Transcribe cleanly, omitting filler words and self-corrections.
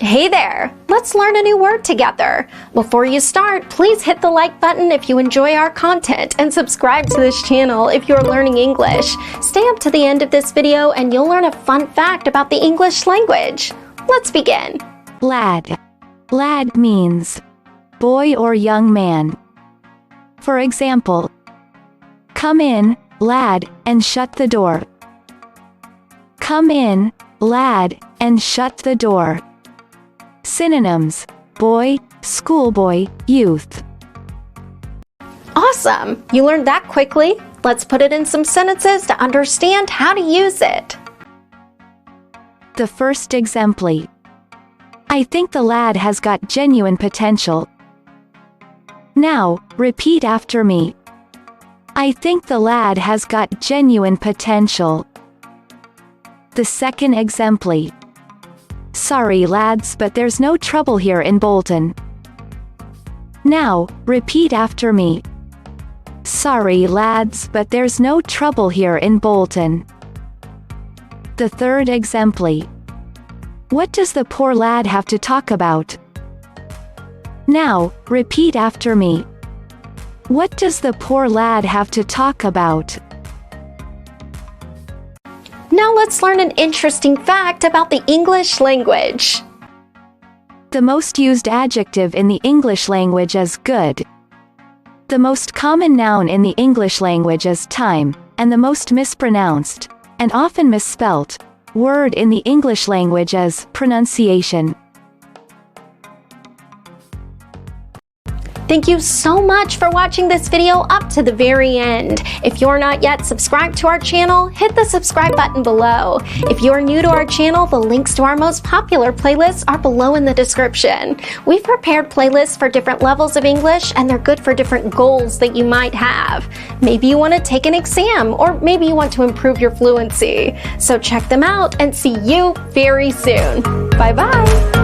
Hey there! Let's learn a new word together. Before you start, please hit the like button if you enjoy our content and subscribe to this channel if you're learning English. Stay up to the end of this video and you'll learn a fun fact about the English language. Let's begin. Lad. Lad means boy or young man. For example, come in, lad, and shut the door. Come in, lad, and shut the door. Synonyms: boy, schoolboy, youth. Awesome! You learned that quickly. Let's put it in some sentences to understand how to use it. The first exempli. I think the lad has got genuine potential. Now, repeat after me. I think the lad has got genuine potential. The second exempli. Sorry lads, but there's no trouble here in Bolton. Now, repeat after me. Sorry lads, but there's no trouble here in Bolton. The third exempli. What does the poor lad have to talk about? Now, repeat after me. What does the poor lad have to talk about? Now let's learn an interesting fact about the English language. The most used adjective in the English language is good. The most common noun in the English language is time, and the most mispronounced, and often misspelt, word in the English language is pronunciation. Thank you so much for watching this video up to the very end. If you're not yet subscribed to our channel, hit the subscribe button below. If you're new to our channel, the links to our most popular playlists are below in the description. We've prepared playlists for different levels of English, and they're good for different goals that you might have. Maybe you want to take an exam, or maybe you want to improve your fluency. So check them out and see you very soon. Bye-bye.